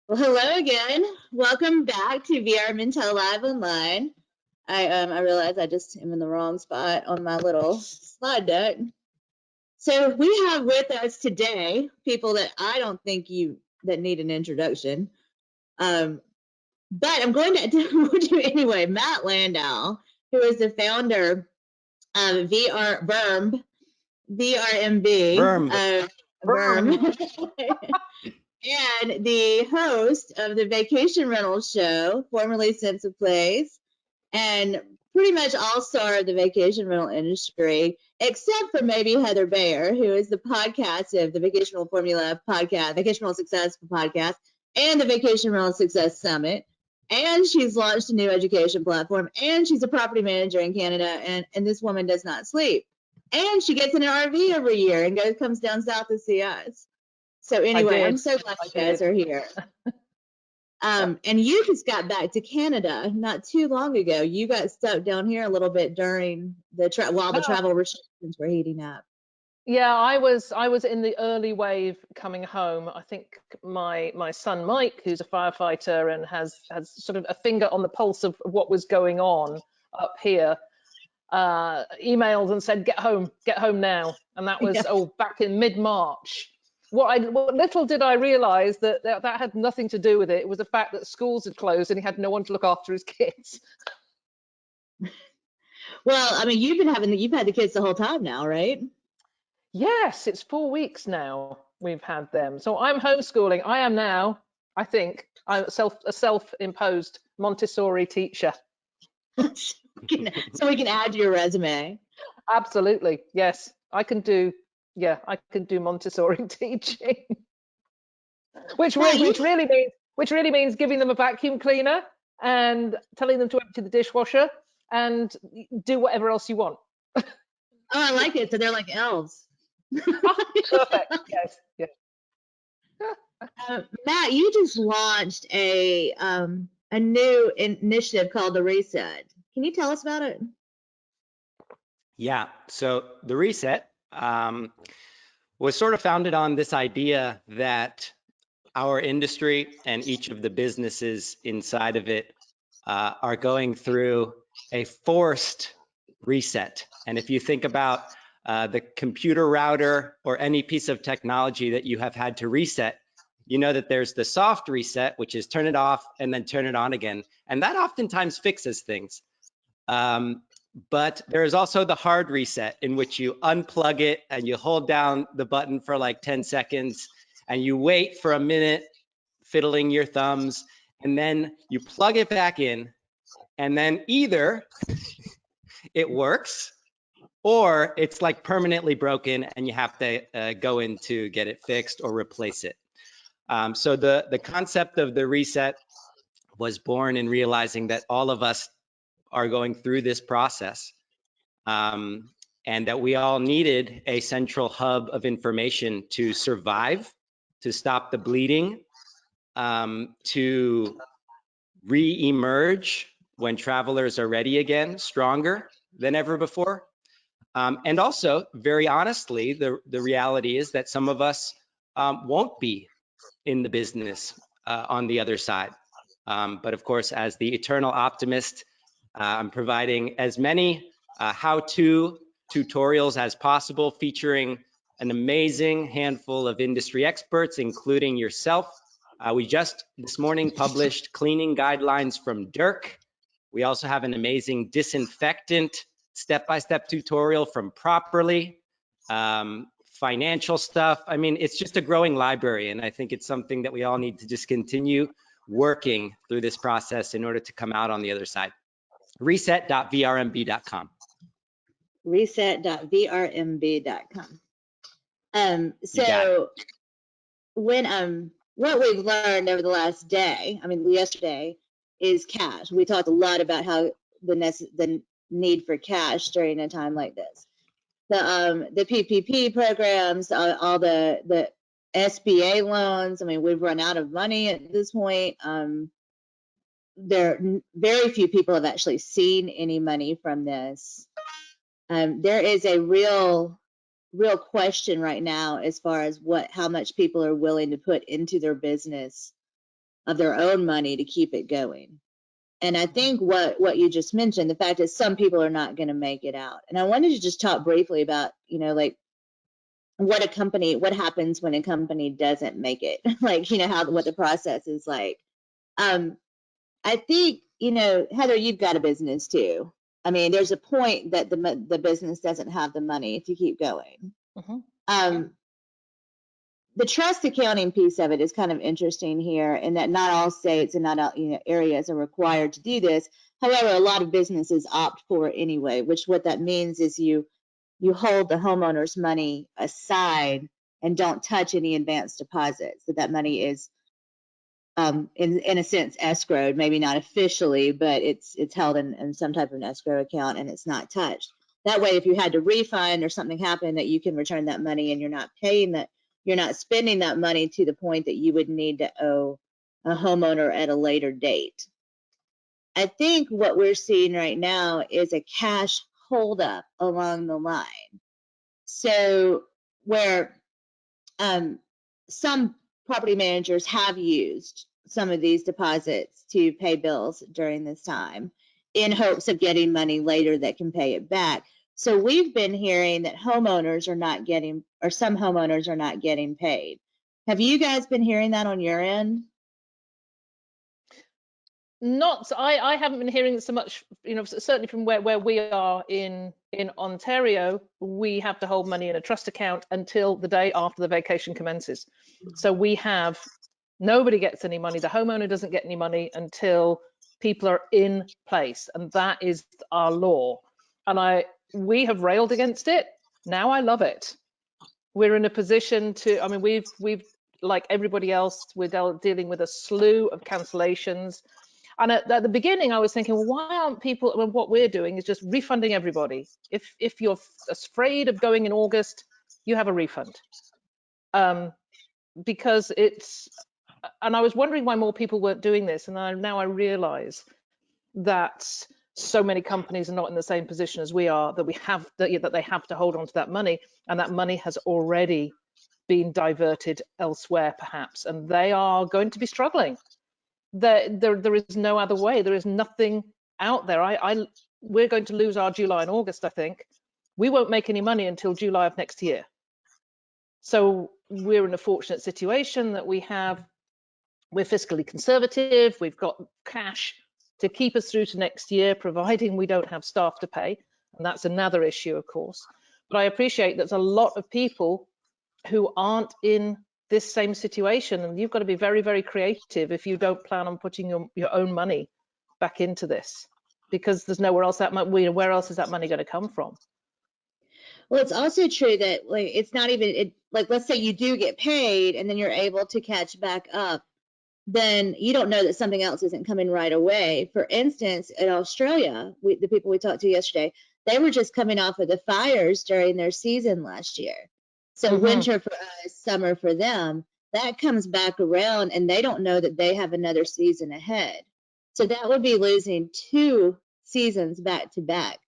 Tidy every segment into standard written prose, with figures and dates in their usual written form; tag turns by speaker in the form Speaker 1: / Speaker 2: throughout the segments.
Speaker 1: Well, hello again. Welcome back to VRM Intel Live Online. I realize I just am in the wrong spot on my little slide deck. So we have with us today people that I don't think that need an introduction. But I'm going to do anyway. Matt Landau, who is the founder of VRMB, and the host of the Vacation Rental Show, formerly Sense of Place, and pretty much all-star of the vacation rental industry, except for maybe Heather Bayer, who is the podcast of the Vacation Rental Formula podcast, Vacation Rental Success podcast, and the Vacation Rental Success Summit. And she's launched a new education platform, and she's a property manager in Canada, and this woman does not sleep. And she gets in an RV every year and comes down south to see us. So anyway, I'm so glad you guys are here. And you just got back to Canada not too long ago. You got stuck down here a little bit during the travel restrictions were heating up.
Speaker 2: Yeah, I was in the early wave coming home. I think my son Mike, who's a firefighter and has sort of a finger on the pulse of what was going on up here, emailed and said, get home now. And that was back in mid-March. What little did I realize that had nothing to do with it. It was the fact that schools had closed and he had no one to look after his kids.
Speaker 1: Well, I mean, you've had the kids the whole time now, right?
Speaker 2: Yes, it's 4 weeks now we've had them. So I'm homeschooling. I am now, I think, I'm a self-imposed Montessori teacher.
Speaker 1: So we can add to your resume.
Speaker 2: Absolutely, yes. I can do Montessori teaching, which really means giving them a vacuum cleaner and telling them to empty the dishwasher and do whatever else you want.
Speaker 1: Oh, I like it. So they're like elves.
Speaker 2: Perfect. Yes. Yeah.
Speaker 1: Matt, you just launched a new initiative called the Reset. Can you tell us about it?
Speaker 3: Yeah. So the Reset was sort of founded on this idea that our industry and each of the businesses inside of it are going through a forced reset. And if you think about the computer router or any piece of technology that you have had to reset, you know that there's the soft reset, which is turn it off and then turn it on again. And that oftentimes fixes things. But there is also the hard reset in which you unplug it and you hold down the button for like 10 seconds and you wait for a minute, fiddling your thumbs, and then you plug it back in, and then either it works or it's like permanently broken and you have to go in to get it fixed or replace it. So the concept of the reset was born in realizing that all of us are going through this process, and that we all needed a central hub of information to survive, to stop the bleeding, to re-emerge when travelers are ready again, stronger than ever before. And also, very honestly, the reality is that some of us won't be in the business on the other side. But of course, as the eternal optimist, I'm providing as many how-to tutorials as possible, featuring an amazing handful of industry experts, including yourself. We just this morning published cleaning guidelines from Dirk. We also have an amazing disinfectant step-by-step tutorial from Properly. Financial stuff. I mean, it's just a growing library, and I think it's something that we all need to just continue working through this process in order to come out on the other side. Reset.vrmb.com.
Speaker 1: Reset.vrmb.com. So when what we've learned over the last day, I mean yesterday, is cash. We talked a lot about how the need for cash during a time like this. The PPP programs, all the SBA loans. I mean, we've run out of money at this point. Very few people have actually seen any money from this. There is a real question right now as far as how much people are willing to put into their business of their own money to keep it going. And I think what you just mentioned, the fact is some people are not going to make it out. And I wanted to just talk briefly about, like what happens when a company doesn't make it, like, what the process is like. I think, Heather, you've got a business too. I mean, there's a point that the business doesn't have the money to keep going. The trust accounting piece of it is kind of interesting here, in that not all states and not all areas are required to do this. However, a lot of businesses opt for it anyway, which what that means is you hold the homeowner's money aside and don't touch any advance deposits. So that money is in a sense escrowed, maybe not officially, but it's held in some type of an escrow account and it's not touched. That way, if you had to refund or something happened, that you can return that money and you're not paying that, you're not spending that money to the point that you would need to owe a homeowner at a later date. I think what we're seeing right now is a cash holdup along the line. So where some property managers have used some of these deposits to pay bills during this time in hopes of getting money later that can pay it back. So we've been hearing that homeowners are not getting, or some homeowners are not getting paid. Have you guys been hearing that on your end?
Speaker 2: Not, I haven't been hearing so much, certainly from where we are in Ontario, we have to hold money in a trust account until the day after the vacation commences. So nobody gets any money. The homeowner doesn't get any money until people are in place, and that is our law. And we have railed against it. Now I love it. We're in a position to, I mean, we've like everybody else, we're dealing with a slew of cancellations. And at the beginning, I was thinking, well, why aren't people? Well, what we're doing is just refunding everybody. If you're afraid of going in August, you have a refund. Because and I was wondering why more people weren't doing this, and now I realize that so many companies are not in the same position as we are, that they have to hold on to that money, and that money has already been diverted elsewhere, perhaps, and they are going to be struggling. There is no other way. There is nothing out there. We're going to lose our July and August, I think. We won't make any money until July of next year. So we're in a fortunate situation that we're fiscally conservative. We've got cash to keep us through to next year, providing we don't have staff to pay. And that's another issue, of course. But I appreciate there's a lot of people who aren't in this same situation, and you've got to be very, very creative if you don't plan on putting your own money back into this, because there's nowhere else where else is that money going to come from?
Speaker 1: Well, it's also true that, like, it's not even like, let's say you do get paid and then you're able to catch back up, then you don't know that something else isn't coming right away. For instance, in Australia, the people we talked to yesterday, they were just coming off of the fires during their season last year. So winter for us, summer for them, that comes back around and they don't know that they have another season ahead. So that would be losing 2 seasons back to back.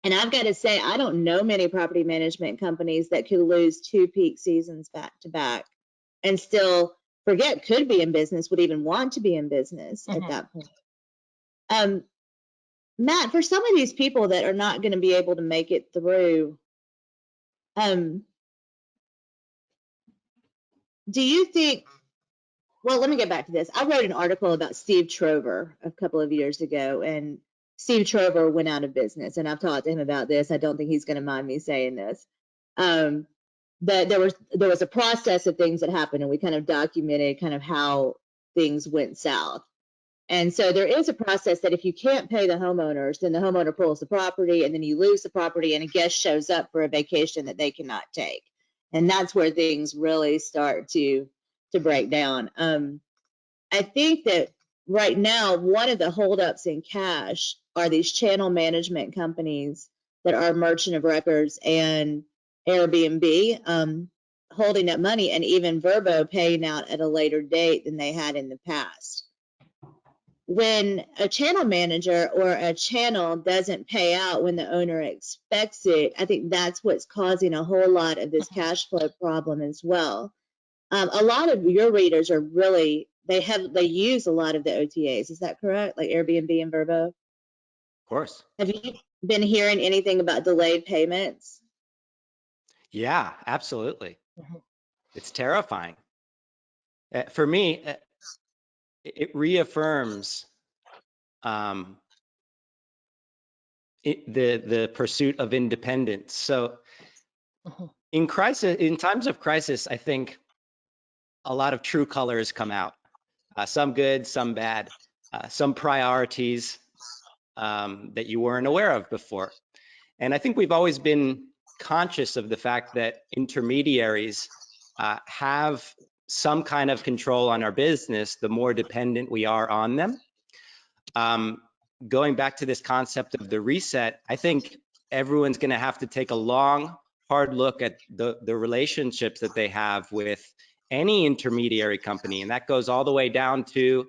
Speaker 1: And I've got to say, I don't know many property management companies that could lose 2 peak seasons back to back and still could be in business, would even want to be in business at that point. Matt, for some of these people that are not going to be able to make it through, do you think, well, let me get back to this. I wrote an article about Steve Trover a couple of years ago, and Steve Trover went out of business, and I've talked to him about this. I don't think he's going to mind me saying this. But there was a process of things that happened, and we kind of documented kind of how things went south. And so there is a process that if you can't pay the homeowners, then the homeowner pulls the property, and then you lose the property, and a guest shows up for a vacation that they cannot take. And that's where things really start to break down. I think that right now, one of the holdups in cash are these channel management companies that are merchant of records and Airbnb holding up money, and even Verbo paying out at a later date than they had in the past. When a channel manager or a channel doesn't pay out when the owner expects it, I think that's what's causing a whole lot of this cash flow problem as well. A lot of your readers are really they use a lot of the OTAs. Is that correct? Like Airbnb and Vrbo?
Speaker 3: Of course.
Speaker 1: Have you been hearing anything about delayed payments?
Speaker 3: Yeah, absolutely.
Speaker 2: Mhm.
Speaker 3: It's terrifying. For me, it reaffirms um, the pursuit of independence. So
Speaker 2: Mhm.
Speaker 3: in times of crisis, I think a lot of true colors come out. Some good, some bad, some priorities that you weren't aware of before. And I think we've always been conscious of the fact that intermediaries have some kind of control on our business the more dependent we are on them. Going back to this concept of the reset, I think everyone's going to have to take a long, hard look at the relationships that they have with any intermediary company. And that goes all the way down to,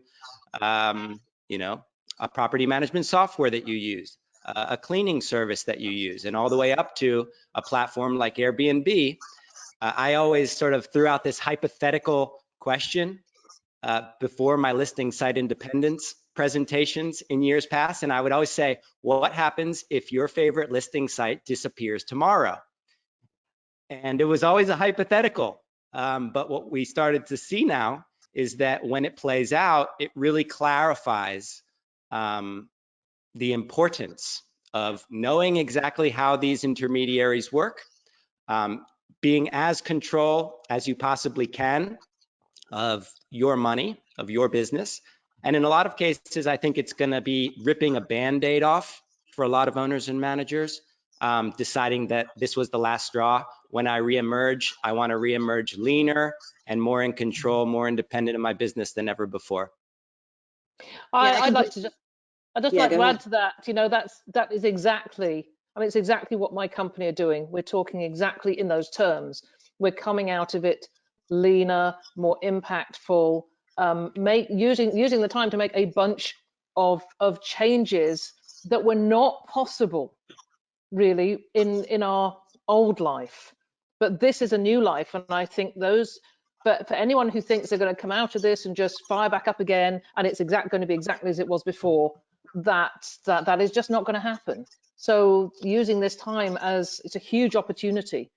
Speaker 3: you know, a property management software that you use, a cleaning service that you use, and all the way up to a platform like Airbnb. I always sort of threw out this hypothetical question before my listing site independence presentations in years past. And I would always say, well, what happens if your favorite listing site disappears tomorrow? And it was always a hypothetical. But what we started to see now is that when it plays out, it really clarifies the importance of knowing exactly how these intermediaries work, being as control as you possibly can of your money, of your business. And in a lot of cases, I think it's going to be ripping a Band-Aid off for a lot of owners and managers, deciding that this was the last straw. When I reemerge, I want to reemerge leaner and more in control, more independent of my business than ever before.
Speaker 1: Yeah,
Speaker 2: I'd like to just
Speaker 1: yeah,
Speaker 2: like
Speaker 1: go
Speaker 2: to
Speaker 1: ahead.
Speaker 2: add to that, you know, that is exactly, I mean, it's exactly what my company are doing. We're talking exactly in those terms. We're coming out of it leaner, more impactful, using the time to make a bunch of changes that were not possible really in our old life. But this is a new life, and I think those, but for anyone who thinks they're going to come out of this and just fire back up again, and it's going to be exactly as it was before, that is just not going to happen. So using this time as it's a huge opportunity.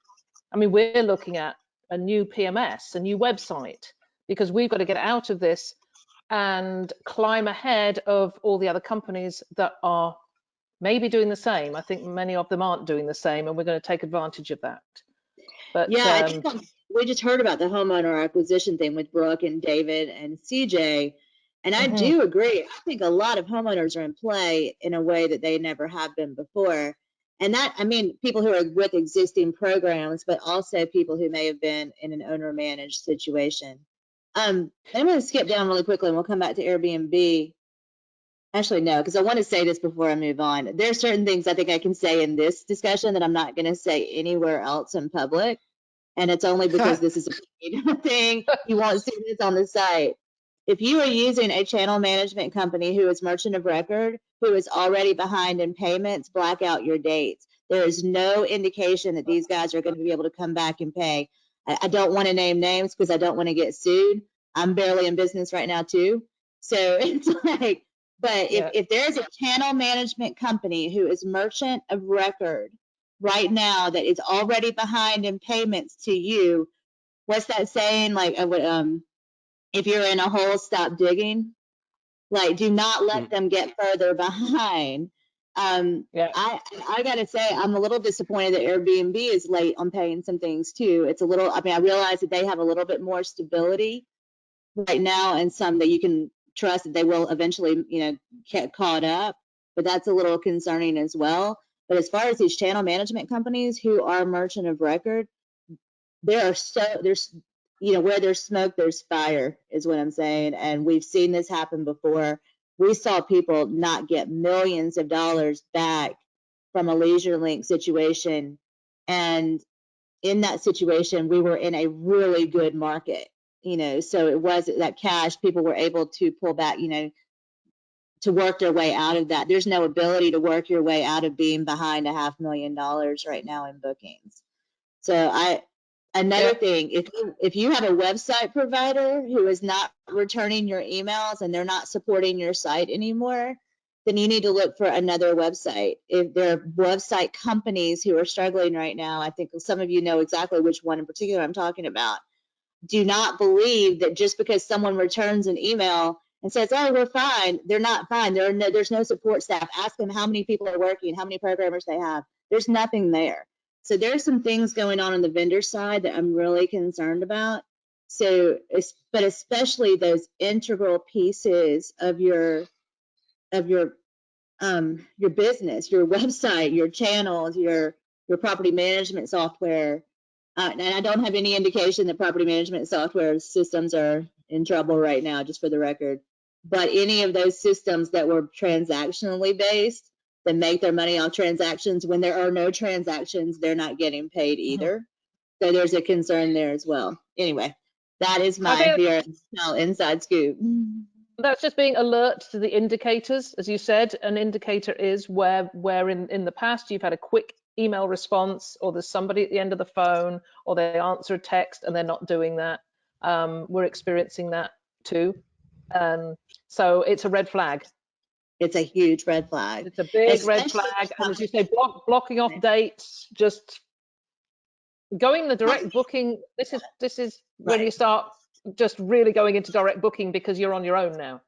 Speaker 2: I mean, we're looking at a new PMS, a new website, because we've got to get out of this and climb ahead of all the other companies that are maybe doing the same. I think many of them aren't doing the same, and we're going to take advantage of that. But
Speaker 1: Yeah, I think we just heard about the homeowner acquisition thing with Brooke and David and CJ. And I do agree. I think a lot of homeowners are in play in a way that they never have been before. And that, I mean, people who are with existing programs, but also people who may have been in an owner managed situation. I'm going to skip down really quickly and we'll come back to Airbnb. Actually, no, because I want to say this before I move on. There are certain things I think I can say in this discussion that I'm not going to say anywhere else in public. And it's only because this is a paid thing. You won't see this on the site. If you are using a channel management company who is merchant of record, who is already behind in payments, black out your dates. There is no indication that these guys are going to be able to come back and pay. I don't want to name names because I don't want to get sued. I'm barely in business right now too. So it's like, but if there's a channel management company who is merchant of record right now that is already behind in payments to you, what's that saying? Like, if you're in a hole, stop digging. Like, do not let them get further behind. I gotta say, I'm a little disappointed that Airbnb is late on paying some things too. It's a little, I mean, I realize that they have a little bit more stability right now and some that you can trust that they will eventually, you know, get caught up, but that's a little concerning as well. But as far as these channel management companies who are merchant of record, there's, you know, where there's smoke, there's fire is what I'm saying. And we've seen this happen before. We saw people not get millions of dollars back from a Leisure Link situation. And in that situation, we were in a really good market, you know, so it was that cash, people were able to pull back, you know, to work their way out of that. There's no ability to work your way out of being behind $500,000 right now in bookings. So I Another thing, if you have a website provider who is not returning your emails and they're not supporting your site anymore, then you need to look for another website. If there are website companies who are struggling right now, I think some of you know exactly which one in particular I'm talking about. Do not believe that just because someone returns an email and says, oh, we're fine, they're not fine. There's no support staff. Ask them how many people are working, how many programmers they have. There's nothing there. So there's some things going on the vendor side that I'm really concerned about. So, but especially those integral pieces of your business, your website, your channels, your property management software. And I don't have any indication that property management software systems are in trouble right now, just for the record. But any of those systems that were transactionally based, that make their money off transactions, when there are no transactions, they're not getting paid either. So there's a concern there as well. Anyway, that is my VRM inside scoop.
Speaker 2: That's just being alert to the indicators. As you said, an indicator is where in the past you've had a quick email response, or there's somebody at the end of the phone, or they answer a text and they're not doing that. We're experiencing that too. So it's a red flag.
Speaker 1: It's a huge red flag.
Speaker 2: It's a big red flag. And as you say, blocking off dates, just going the direct booking. This is when you start just really going into direct booking because you're on your own now.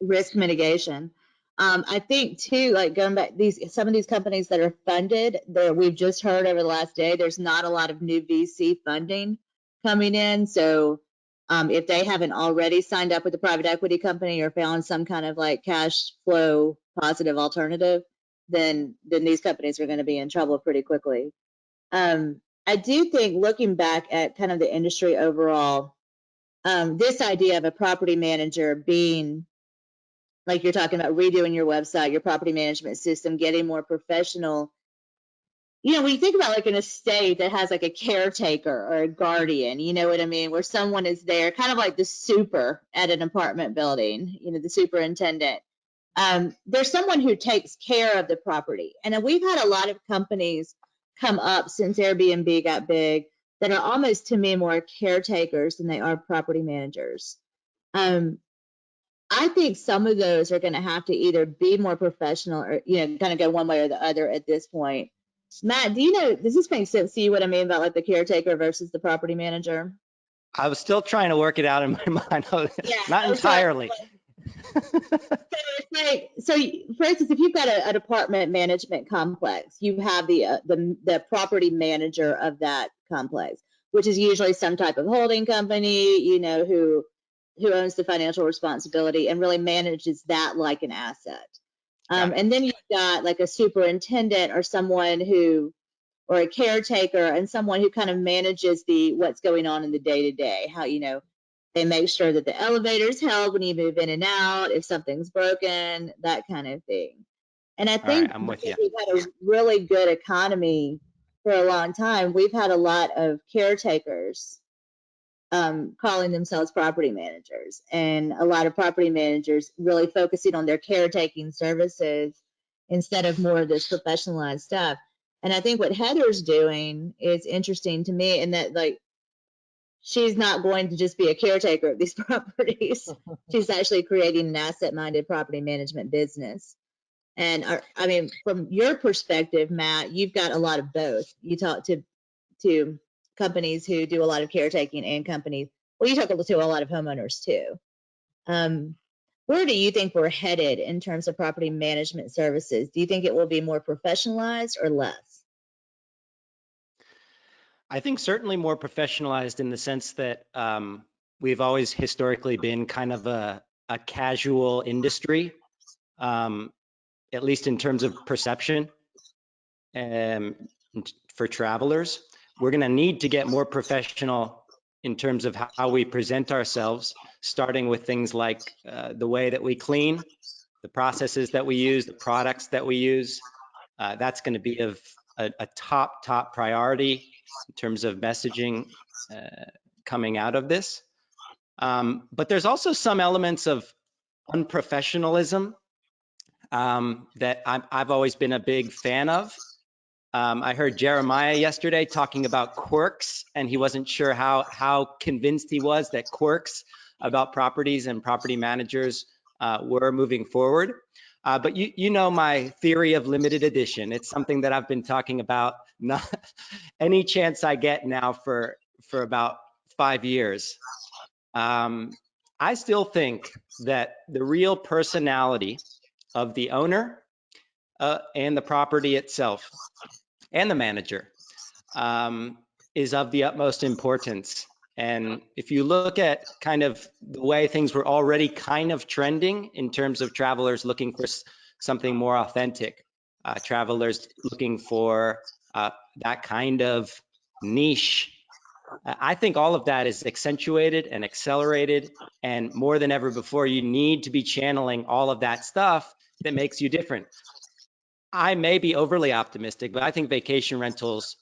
Speaker 1: Risk mitigation. I think too, like going back, some of these companies that are funded, we've just heard over the last day, there's not a lot of new VC funding coming in. So if they haven't already signed up with a private equity company or found some kind of like cash flow positive alternative, then these companies are going to be in trouble pretty quickly. I do think, looking back at kind of the industry overall, this idea of a property manager being, like you're talking about, redoing your website, your property management system, getting more professional. You know, when you think about like an estate that has like a caretaker or a guardian, you know what I mean, where someone is there, kind of like the super at an apartment building, you know, the superintendent. There's someone who takes care of the property. And we've had a lot of companies come up since Airbnb got big that are almost, to me, more caretakers than they are property managers. I think some of those are going to have to either be more professional or, you know, kind of go one way or the other at this point. Matt, do you know, does this make sense to you, what I mean about like the caretaker versus the property manager?
Speaker 3: I was still trying to work it out in my mind.
Speaker 1: Yeah,
Speaker 3: Not entirely.
Speaker 1: So for instance, if you've got an apartment management complex, you have the property manager of that complex, which is usually some type of holding company, you know, who owns the financial responsibility and really manages that like an asset. And then you've got like a superintendent or someone who, or a caretaker, and someone who kind of manages what's going on in the day-to-day, how, you know, they make sure that the elevator's held when you move in and out, if something's broken, that kind of thing. And I think
Speaker 3: I'm with you.
Speaker 1: we've had a really good economy for a long time. We've had a lot of caretakers calling themselves property managers, and a lot of property managers really focusing on their caretaking services instead of more of this professionalized stuff. And I think what Heather's doing is interesting to me, in that, like, she's not going to just be a caretaker of these properties. She's actually creating an asset-minded property management business. And I mean, from your perspective, Matt, you've got a lot of both. You talk to companies who do a lot of caretaking, and companies, well, you talk to a lot of homeowners too. Where do you think we're headed in terms of property management services? Do you think it will be more professionalized or less?
Speaker 3: I think certainly more professionalized, in the sense that we've always historically been kind of a casual industry, at least in terms of perception. For travelers, we're going to need to get more professional in terms of how we present ourselves, starting with things like the way that we clean, the processes that we use, the products that we use. That's going to be of a top priority in terms of messaging coming out of this. But there's also some elements of unprofessionalism that I've always been a big fan of. I heard Jeremiah yesterday talking about quirks, and he wasn't sure how convinced he was that quirks about properties and property managers were moving forward. But you know my theory of limited edition. It's something that I've been talking about not any chance I get now for about 5 years. I still think that the real personality of the owner and the property itself and the manager is of the utmost importance. And if you look at kind of the way things were already kind of trending in terms of travelers looking for something more authentic, travelers looking for that kind of niche, I think all of that is accentuated and accelerated. And more than ever before, you need to be channeling all of that stuff that makes you different. I may be overly optimistic, but I think vacation rentals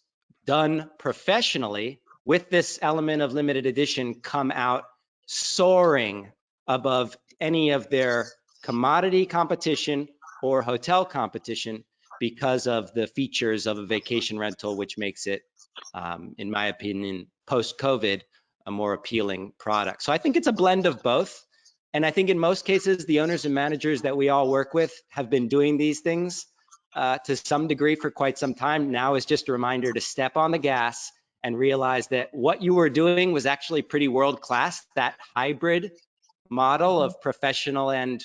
Speaker 3: done professionally with this element of limited edition come out soaring above any of their commodity competition or hotel competition because of the features of a vacation rental, which makes it, in my opinion, post-COVID, a more appealing product. So I think it's a blend of both. And I think in most cases, the owners and managers that we all work with have been doing these things to some degree for quite some time. Now is just a reminder to step on the gas and realize that what you were doing was actually pretty world-class, that hybrid model of professional and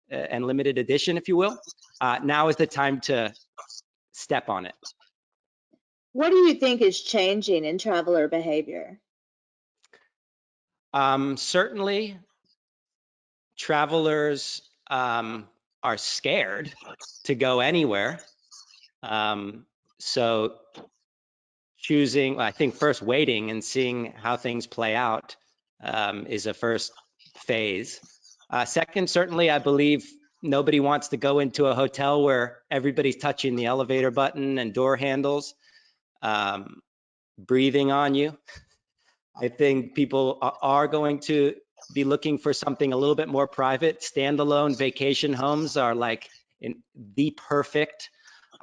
Speaker 3: limited edition, if you will. Now is the time to step on it.
Speaker 1: What do you think is changing in traveler behavior?
Speaker 3: Certainly, travelers are scared to go anywhere. So choosing, I think first waiting and seeing how things play out is a first phase. Second, certainly I believe nobody wants to go into a hotel where everybody's touching the elevator button and door handles, breathing on you. I think people are going to be looking for something a little bit more private. Standalone vacation homes are like the perfect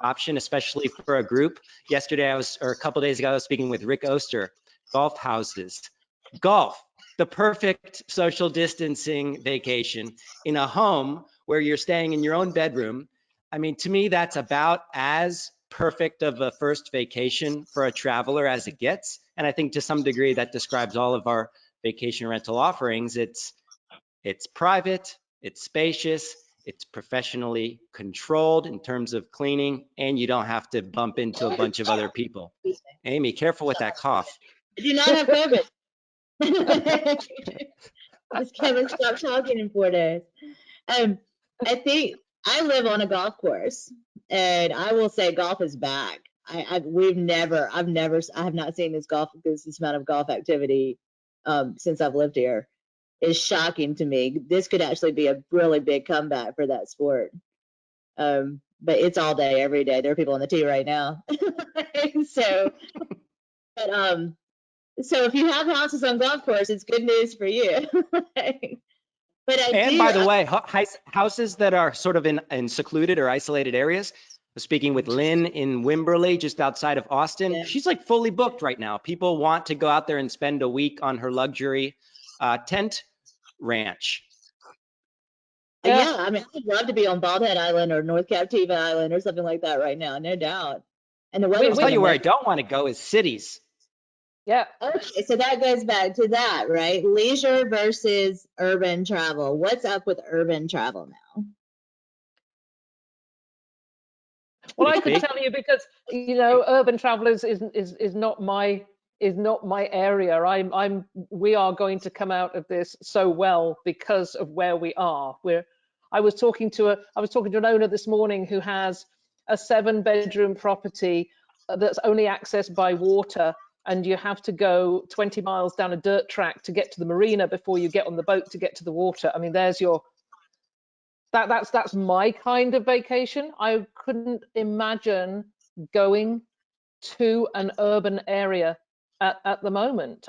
Speaker 3: option, especially for a group. Yesterday, or a couple days ago, I was speaking with Rick Oster, golf houses. Golf, the perfect social distancing vacation in a home where you're staying in your own bedroom. I mean, to me, that's about as perfect of a first vacation for a traveler as it gets. And I think to some degree that describes all of our vacation rental offerings. It's private, it's spacious, it's professionally controlled in terms of cleaning, and you don't have to bump into a bunch of other people. Amy, careful with that cough.
Speaker 1: I do not have COVID. Just Kevin, stop talking in 4 days. I think I live on a golf course, and I will say golf is back. I have not seen this amount of golf activity since I've lived here. Is shocking to me. This could actually be a really big comeback for that sport. But it's all day, every day. There are people on the tee right now. So if you have houses on golf course, it's good news for you.
Speaker 3: And by the way, houses that are sort of in secluded or isolated areas. I was speaking with Lynn in Wimberley, just outside of Austin. Yeah. She's like fully booked right now. People want to go out there and spend a week on her luxury tent ranch.
Speaker 1: Yeah, I mean, I'd love to be on Bald Head Island or North Captiva Island or something like that right now, no doubt. And the weather's
Speaker 3: I'll tell you where I don't want to go is cities.
Speaker 2: Yeah.
Speaker 1: Okay, so that goes back to that, right? Leisure versus urban travel. What's up with urban travel now?
Speaker 2: Well, I could tell you because urban travelers is not my area. We are going to come out of this so well because of where we are. I was talking to an owner this morning who has a 7-bedroom property that's only accessed by water, and you have to go 20 miles down a dirt track to get to the marina before you get on the boat to get to the water. I mean, there's your that's my kind of vacation. I couldn't imagine going to an urban area at the moment.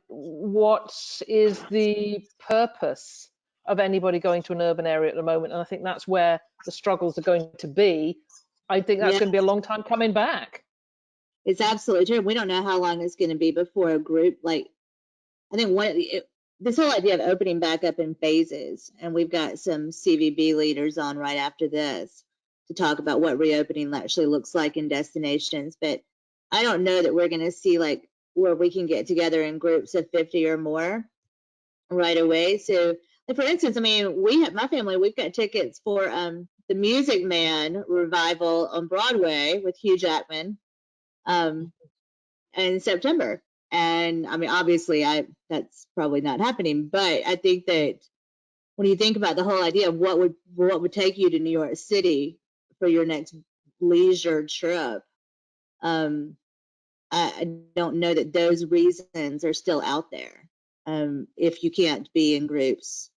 Speaker 2: What is the purpose of anybody going to an urban area at the moment? And I think that's where the struggles are going to be. I think that's going to be a long time coming back.
Speaker 1: It's absolutely true. We don't know how long it's going to be before a group, like, I think this whole idea of opening back up in phases, and we've got some CVB leaders on right after this to talk about what reopening actually looks like in destinations. But I don't know that we're going to see like where we can get together in groups of 50 or more right away. So, like, for instance, I mean, my family, we've got tickets for the Music Man revival on Broadway with Hugh Jackman in September. And I mean, obviously, that's probably not happening. But I think that when you think about the whole idea of what would take you to New York City for your next leisure trip, I don't know that those reasons are still out there. If you can't be in groups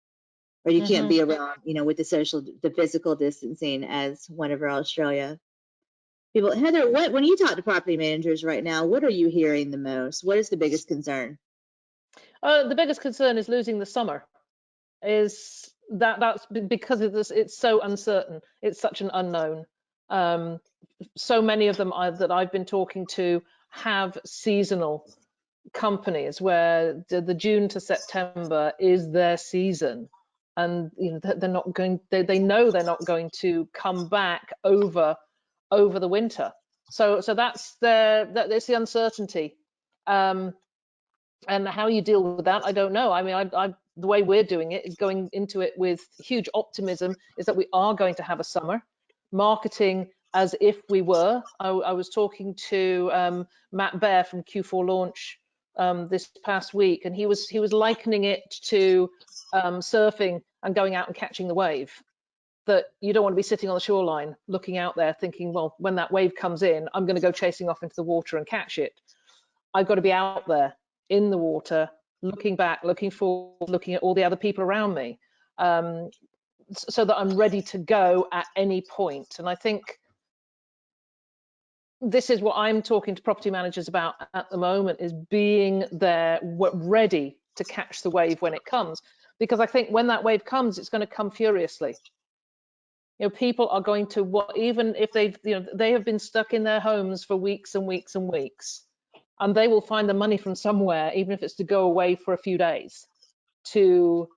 Speaker 1: or you can't be around, with the physical distancing as whenever Australia. People, Heather, when you talk to property managers right now, what are you hearing the most? What is the biggest concern?
Speaker 2: The biggest concern is losing the summer. That's because of this, it's so uncertain. It's such an unknown. So many of them that I've been talking to have seasonal companies where the June to September is their season, and they're not going. They know they're not going to come back over the winter. So that's it's the uncertainty, and how you deal with that, I don't know. I mean, the way we're doing it is going into it with huge optimism, is that we are going to have a summer, marketing as if we were. I was talking to Matt Bear from Q4 Launch this past week, and he was likening it to surfing and going out and catching the wave. That you don't want to be sitting on the shoreline looking out there thinking, well, when that wave comes in, I'm going to go chasing off into the water and catch it. I've got to be out there in the water, looking back, looking forward, looking at all the other people around me, so that I'm ready to go at any point. And I think this is what I'm talking to property managers about at the moment, is being there, ready to catch the wave when it comes. Because I think when that wave comes, it's going to come furiously. People are going to, even if they have been stuck in their homes for weeks and weeks and weeks, and they will find the money from somewhere, even if it's to go away for a few days, to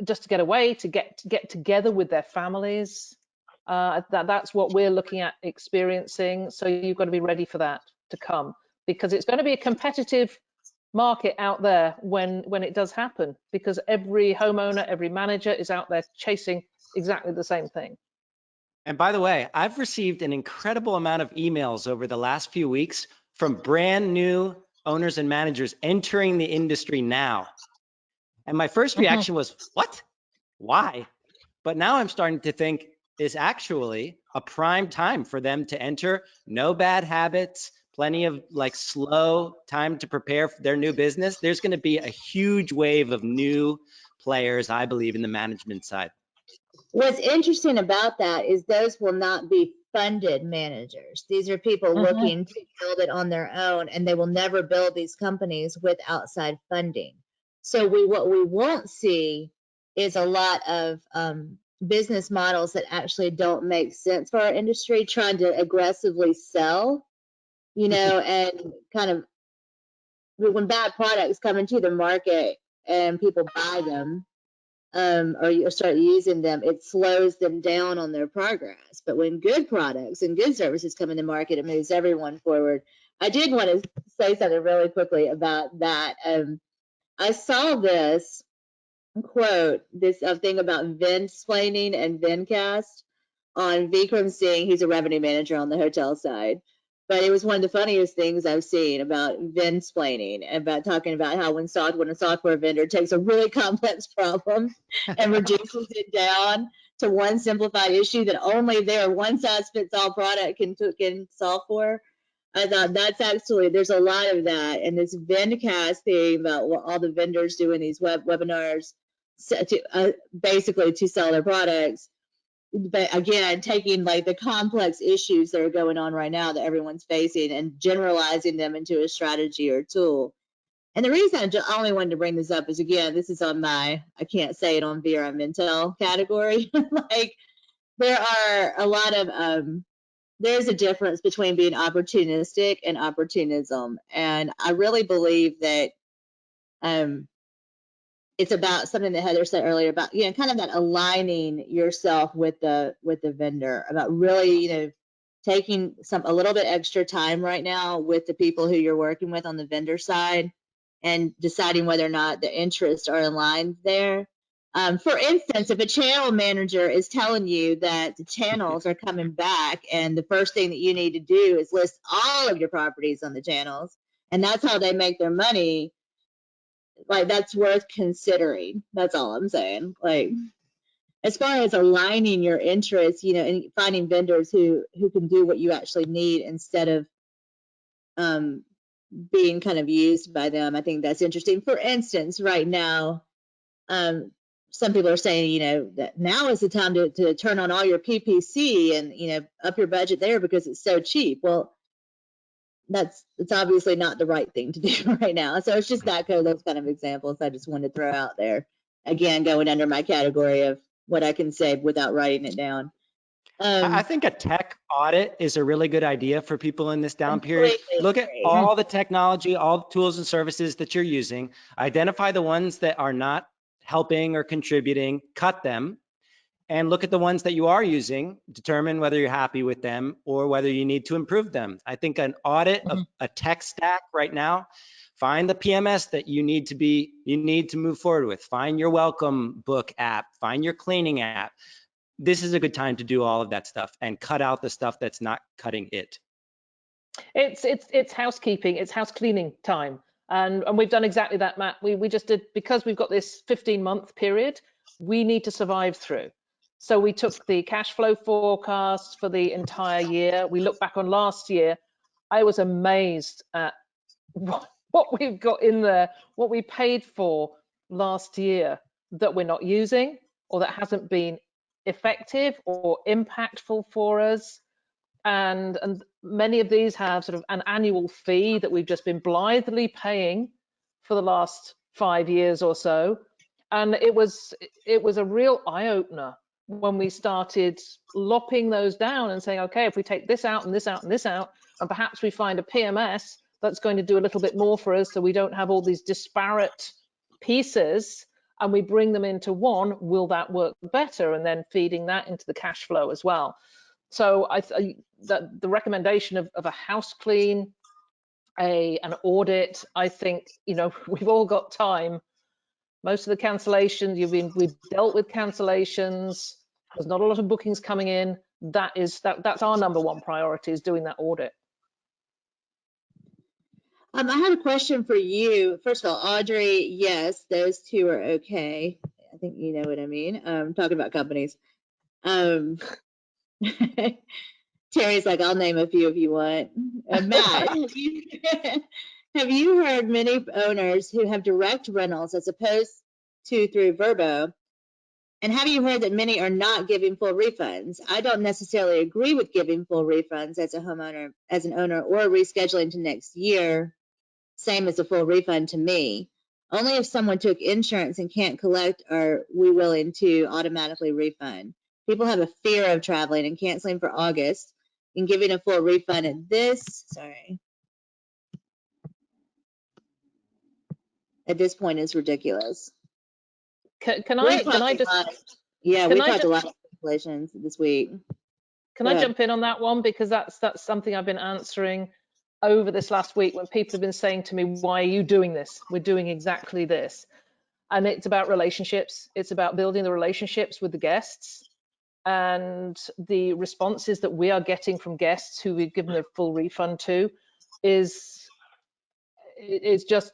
Speaker 2: just to get away, to get together with their families. That's what we're looking at experiencing. So you've got to be ready for that to come, because it's going to be a competitive market out there when it does happen, because every homeowner, every manager is out there chasing exactly the same thing.
Speaker 3: And by the way, I've received an incredible amount of emails over the last few weeks from brand new owners and managers entering the industry now. And my first reaction was, what? Why? But now I'm starting to think it's actually a prime time for them to enter. No bad habits, plenty of slow time to prepare for their new business. There's going to be a huge wave of new players, I believe, in the management side.
Speaker 1: What's interesting about that is those will not be funded managers. These are people looking to build it on their own, and they will never build these companies with outside funding. So what we won't see is a lot of business models that actually don't make sense for our industry, trying to aggressively sell, and kind of when bad products come into the market and people buy them, or you start using them, it slows them down on their progress. But when good products and good services come in the market, it moves everyone forward. I did want to say something really quickly about that. I saw this quote, this thing about Vinsplaining and Vincast on Vikram Singh. He's a revenue manager on the hotel side. But it was one of the funniest things I've seen about Vinsplaining, about talking about how when a software vendor takes a really complex problem and reduces it down to one simplified issue that only their one-size-fits-all product can solve for. I thought that's actually, there's a lot of that. And this Vincast thing about what all the vendors do in these webinars basically to sell their products. But again, taking the complex issues that are going on right now that everyone's facing and generalizing them into a strategy or tool. And the reason I only wanted to bring this up is, again, this is on my, I can't say it on VRM Intel category. There are a lot of there's a difference between being opportunistic and opportunism. And I really believe that it's about something that Heather said earlier about, kind of that aligning yourself with the vendor, about really, taking a little bit extra time right now with the people who you're working with on the vendor side and deciding whether or not the interests are aligned there. For instance, if a channel manager is telling you that the channels are coming back and the first thing that you need to do is list all of your properties on the channels, and that's how they make their money, like, that's worth considering. That's all I'm saying. Like, as far as aligning your interests, and finding vendors who can do what you actually need instead of being kind of used by them, I think that's interesting. For instance, right now, some people are saying, that now is the time to turn on all your PPC and, up your budget there because it's so cheap. Well, it's obviously not the right thing to do right now. So it's just those kind of examples I just wanted to throw out there. Again, going under my category of what I can say without writing it down.
Speaker 3: I think a tech audit is a really good idea for people in this down period. Look at
Speaker 1: agree.
Speaker 3: all the technology, all the tools and services that you're using, identify the ones that are not helping or contributing, cut them, and look at the ones that you are using, determine whether you're happy with them or whether you need to improve them. I think an audit of a tech stack right now, find the PMS that you need to move forward with, find your welcome book app, find your cleaning app. This is a good time to do all of that stuff and cut out the stuff that's not cutting it.
Speaker 2: It's housekeeping, it's house cleaning time. And we've done exactly that, Matt. We just did, because we've got this 15-month period, we need to survive through. So we took the cash flow forecast for the entire year. We looked back on last year. I was amazed at what we've got in there, what we paid for last year that we're not using or that hasn't been effective or impactful for us. And many of these have sort of an annual fee that we've just been blithely paying for the last 5 years or so. And it was a real eye-opener when we started lopping those down and saying, okay, if we take this out and this out and this out, and perhaps we find a PMS that's going to do a little bit more for us so we don't have all these disparate pieces, and we bring them into one, will that work better? And then feeding that into the cash flow as well. So the recommendation of a house clean, an audit, I think, we've all got time. Most of the cancellations, we've dealt with cancellations. There's not a lot of bookings coming in. That's our number one priority, is doing that audit.
Speaker 1: I had a question for you. First of all, Audrey, yes, those two are okay. I think you know what I mean. Talking about companies. Terry's like, I'll name a few if you want. Matt, have you heard many owners who have direct rentals as opposed to through Verbo? And have you heard that many are not giving full refunds? I don't necessarily agree with giving full refunds as a homeowner, as an owner, or rescheduling to next year. Same as a full refund to me. Only if someone took insurance and can't collect are we willing to automatically refund. People have a fear of traveling and canceling for August, and giving a full refund at this point is ridiculous.
Speaker 2: Can I just
Speaker 1: we talked a lot of cancellations this week.
Speaker 2: Can I jump in on that one, because that's something I've been answering over this last week when people have been saying to me, why are you doing this? We're doing exactly this. And it's about relationships. It's about building the relationships with the guests, and the responses that we are getting from guests who we've given a full refund to is just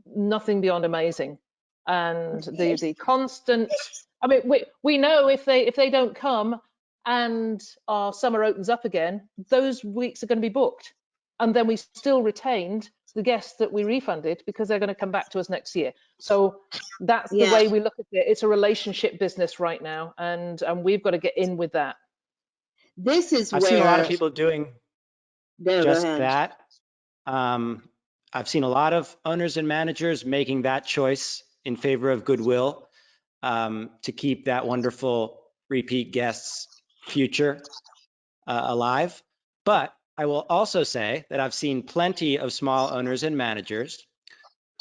Speaker 2: nothing beyond amazing. And the constant, I mean, we know if they don't come and our summer opens up again, those weeks are going to be booked. And then we still retained the guests that we refunded because they're going to come back to us next year. So that's the way we look at it. It's a relationship business right now, and we've got to get in with that.
Speaker 1: This is
Speaker 3: I've seen a lot of people doing just that. I've seen a lot of owners and managers making that choice in favor of goodwill, to keep that wonderful repeat guests future alive. But I will also say that I've seen plenty of small owners and managers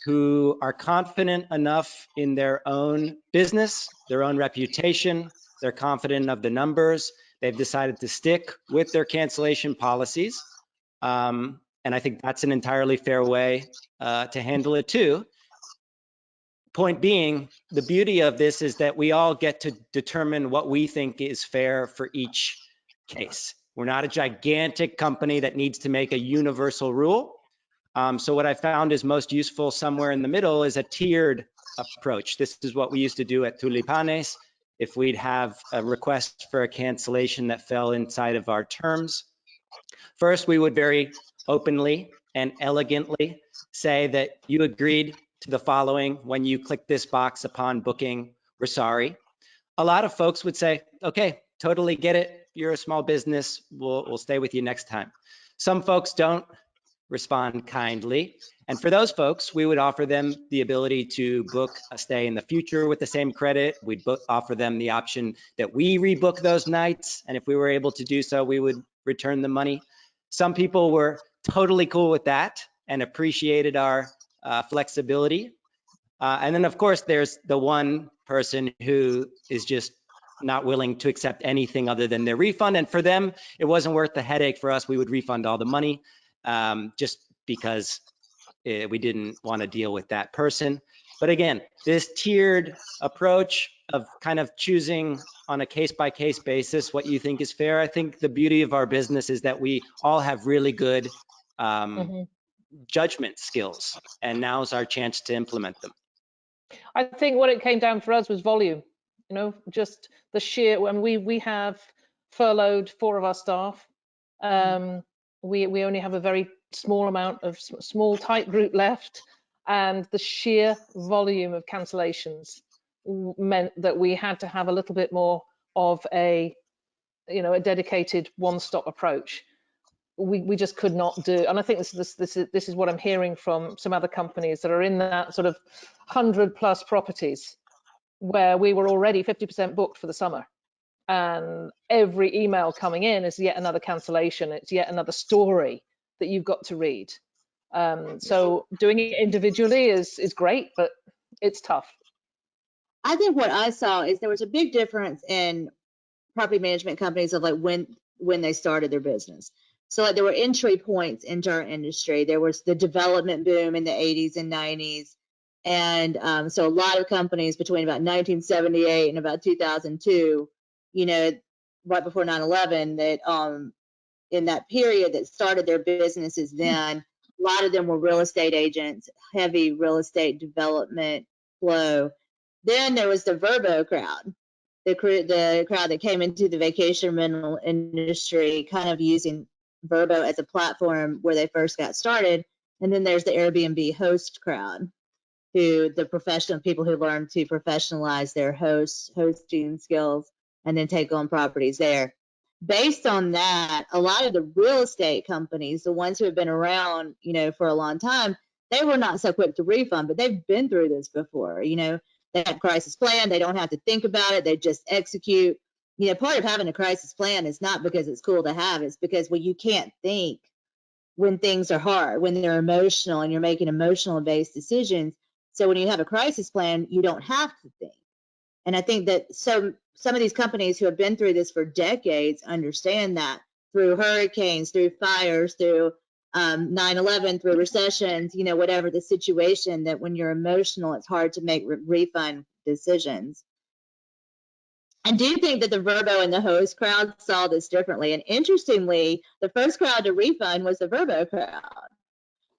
Speaker 3: who are confident enough in their own business, their own reputation, they're confident of the numbers, they've decided to stick with their cancellation policies. And I think that's an entirely fair way to handle it too. Point being, the beauty of this is that we all get to determine what we think is fair for each case. We're not a gigantic company that needs to make a universal rule. So what I found is most useful somewhere in the middle is a tiered approach. This is what we used to do at Tulipanes. If we'd have a request for a cancellation that fell inside of our terms, first we would very openly and elegantly say that you agreed to the following when you click this box upon booking, we're sorry. A lot of folks would say, okay, totally get it. You're a small business. We'll stay with you next time. Some folks don't respond kindly. And for those folks, we would offer them the ability to book a stay in the future with the same credit. We'd offer them the option that we rebook those nights. And if we were able to do so, we would return the money. Some people were totally cool with that and appreciated our flexibility. And then, of course, there's the one person who is just not willing to accept anything other than their refund. And for them, it wasn't worth the headache. For us, we would refund all the money just because we didn't want to deal with that person. But again, this tiered approach of kind of choosing on a case-by-case basis what you think is fair. I think the beauty of our business is that we all have really good judgment skills, and now's our chance to implement them.
Speaker 2: I think what it came down for us was volume, you know, just the sheer, when we have furloughed 4 of our staff. We only have a very small amount of small tight group left, and the sheer volume of cancellations meant that we had to have a little bit more of a, you know, a dedicated one-stop approach. We just could not do, and I think this is what I'm hearing from some other companies that are in that sort of 100+ properties where we were already 50% booked for the summer, and every email coming in is yet another cancellation. It's yet another story that you've got to read. So doing it individually is great, but it's tough.
Speaker 1: I think what I saw is there was a big difference in property management companies of like when they started their business. So like there were entry points into our industry. There was the development boom in the 80s and 90s. And so a lot of companies between about 1978 and about 2002, you know, right before 9/11, that in that period that started their businesses then, a lot of them were real estate agents, heavy real estate development flow. Then there was the Verbo crowd, the crowd that came into the vacation rental industry kind of using Verbo as a platform where they first got started. And then there's the Airbnb host crowd, who the professional people who learn to professionalize their hosting skills and then take on properties there. Based on that, a lot of the real estate companies, the ones who have been around, you know, for a long time, they were not so quick to refund, but they've been through this before. You know, they have crisis plan. They don't have to think about it. They just execute. You know, part of having a crisis plan is not because it's cool to have. It's because, well, you can't think when things are hard, when they're emotional and you're making emotional based decisions. So when you have a crisis plan, you don't have to think. And I think that some of these companies who have been through this for decades understand that through hurricanes, through fires, through 9/11, through recessions, you know, whatever the situation, that when you're emotional, it's hard to make refund decisions. I do think that the Verbo and the host crowd saw this differently. And interestingly, the first crowd to refund was the Verbo crowd.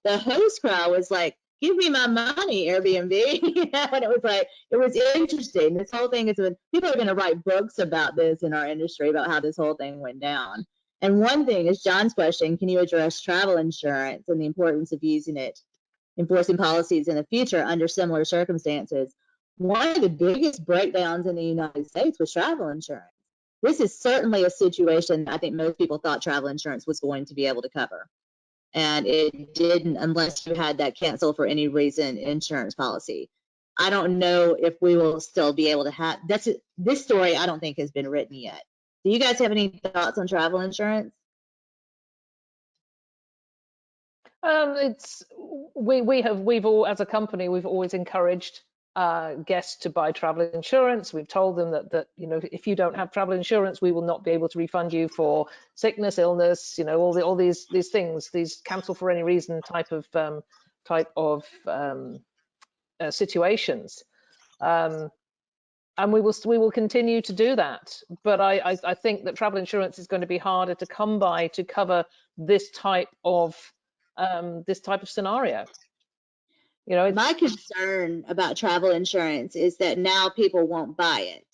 Speaker 1: The host crowd was like, give me my money, Airbnb. You know, and it was like, it was interesting. This whole thing is, people are going to write books about this in our industry, about how this whole thing went down. And one thing is John's question, can you address travel insurance and the importance of using it, enforcing policies in the future under similar circumstances? One of the biggest breakdowns in the United States was travel insurance. This is certainly a situation I think most people thought travel insurance was going to be able to cover. And it didn't, unless you had that cancel for any reason insurance policy. I don't know if we will still be able to have, this story I don't think has been written yet. Do you guys have any thoughts on travel insurance?
Speaker 2: We've all, as a company, we've always encouraged guests to buy travel insurance. We've told them that if you don't have travel insurance, we will not be able to refund you for sickness, illness, all these things, these cancel for any reason type of situations. And we will continue to do that. But I think that travel insurance is going to be harder to come by to cover this type of scenario.
Speaker 1: My concern about travel insurance is that now people won't buy it.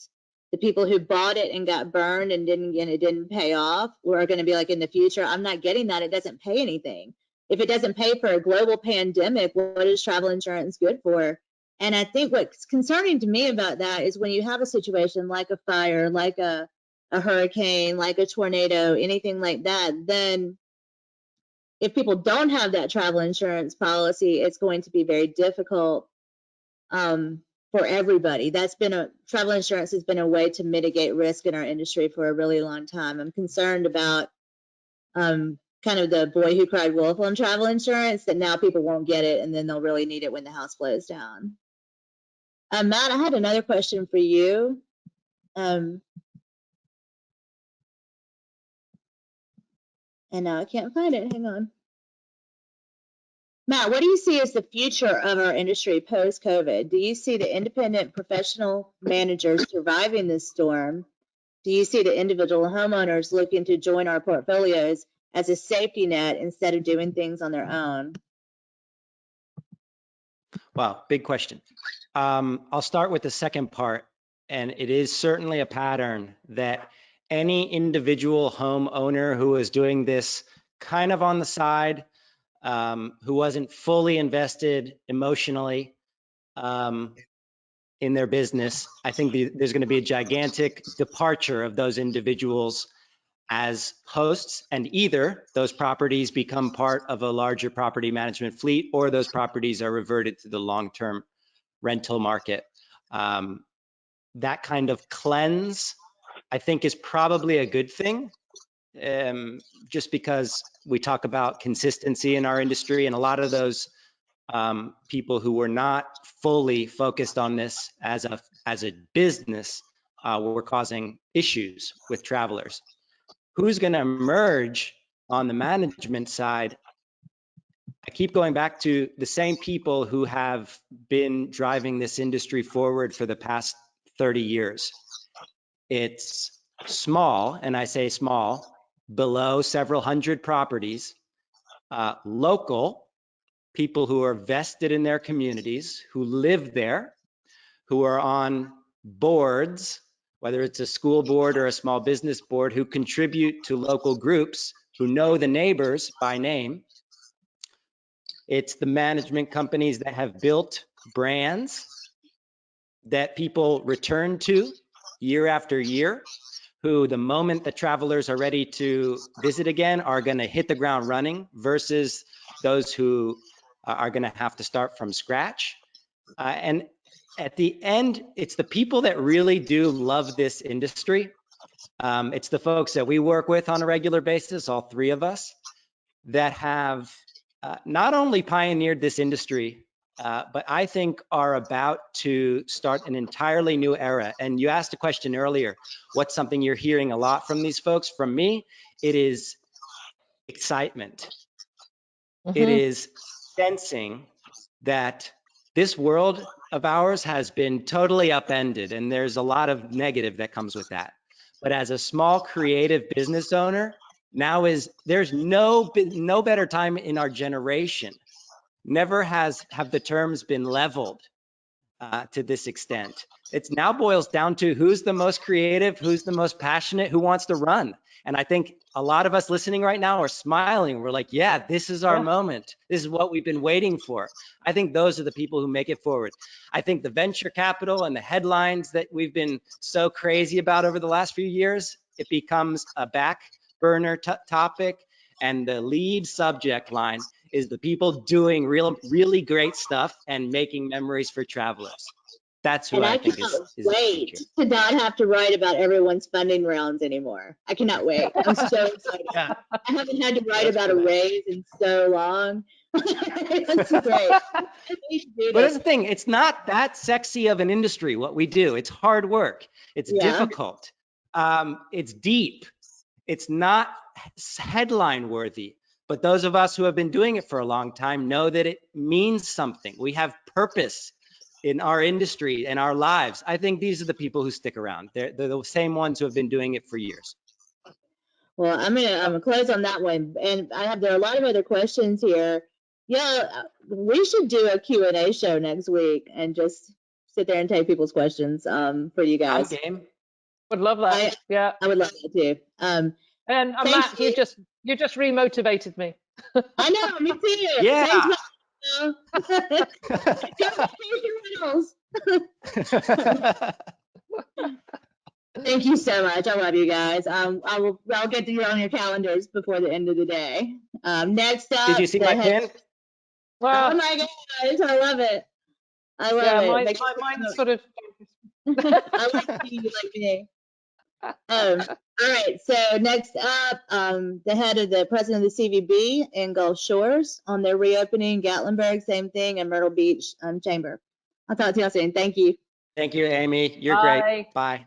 Speaker 1: The people who bought it and got burned and it didn't pay off, we're going to be like, in the future, I'm not getting that. It doesn't pay anything. If it doesn't pay for a global pandemic, what is travel insurance good for? And I think what's concerning to me about that is when you have a situation like a fire, like a hurricane, like a tornado, anything like that, then if people don't have that travel insurance policy, it's going to be very difficult for everybody. Travel insurance has been a way to mitigate risk in our industry for a really long time. I'm concerned about kind of the boy who cried wolf on travel insurance, that now people won't get it and then they'll really need it when the house blows down. Matt, I had another question for you. And now I can't find it. Hang on. Matt, what do you see as the future of our industry post-COVID? Do you see the independent professional managers surviving this storm? Do you see the individual homeowners looking to join our portfolios as a safety net instead of doing things on their own?
Speaker 3: Wow, big question. I'll start with the second part, and it is certainly a pattern that any individual homeowner who is doing this kind of on the side, who wasn't fully invested emotionally in their business, I think there's going to be a gigantic departure of those individuals as hosts, and either those properties become part of a larger property management fleet, or those properties are reverted to the long-term rental market. That kind of cleanse, I think, is probably a good thing, just because we talk about consistency in our industry, and a lot of those people who were not fully focused on this as a business were causing issues with travelers. Who's going to emerge on the management side? I keep going back to the same people who have been driving this industry forward for the past 30 years. It's small, and I say small, below several hundred properties, local, people who are vested in their communities, who live there, who are on boards, whether it's a school board or a small business board, who contribute to local groups, who know the neighbors by name. It's the management companies that have built brands that people return to year after year, who the moment the travelers are ready to visit again are going to hit the ground running, versus those who are going to have to start from scratch. And at the end, it's the people that really do love this industry. It's the folks that we work with on a regular basis, all three of us, that have not only pioneered this industry, but I think are about to start an entirely new era. And you asked a question earlier, what's something you're hearing a lot from these folks? From me, it is excitement. It is sensing that this world of ours has been totally upended, and there's a lot of negative that comes with that. But as a small creative business owner, there's no better time in our generation. Never have the terms been leveled to this extent. It now boils down to who's the most creative, who's the most passionate, who wants to run. And I think a lot of us listening right now are smiling. We're like, yeah, this is our moment. This is what we've been waiting for. I think those are the people who make it forward. I think the venture capital and the headlines that we've been so crazy about over the last few years, it becomes a back burner topic. And the lead subject line is the people doing really great stuff and making memories for travelers. That's who I think is the future.
Speaker 1: To not have to write about everyone's funding rounds anymore. I cannot wait. I'm so excited. I haven't had to write about a raise in so long. That's great. We should do
Speaker 3: But that's
Speaker 1: this.
Speaker 3: the thing, it's not that sexy of an industry, what we do. It's hard work. It's
Speaker 1: Yeah.
Speaker 3: difficult. It's deep. It's not headline worthy. But those of us who have been doing it for a long time know that it means something. We have purpose in our industry and our lives. I think these are the people who stick around. They're the same ones who have been doing it for years.
Speaker 1: Well, I'm gonna close on that one, and there are a lot of other questions here. Yeah, we should do a Q&A show next week and just sit there and take people's questions for you
Speaker 3: I'm
Speaker 1: guys.
Speaker 3: game.
Speaker 2: Would love that. Yeah.
Speaker 1: I would love that too.
Speaker 2: And
Speaker 1: thanks,
Speaker 2: Matt, you just remotivated me.
Speaker 1: I know, me too.
Speaker 3: Yeah.
Speaker 1: Thanks, Matt. Go Vacation Rentals. Thank you so much. I love you guys. I'll get you on your calendars before the end of the day. Next up,
Speaker 3: Did you see my pin?
Speaker 2: Well,
Speaker 1: oh my gosh, I love it. I love
Speaker 2: yeah,
Speaker 1: it.
Speaker 2: mine's sort of.
Speaker 1: I like you like me. All right. So next up, the head of the president of the CVB in Gulf Shores on their reopening, Gatlinburg, same thing, and Myrtle Beach Chamber. I'll talk to y'all soon. Thank you.
Speaker 3: Thank you, Amy. You're
Speaker 2: Bye.
Speaker 3: great. Bye.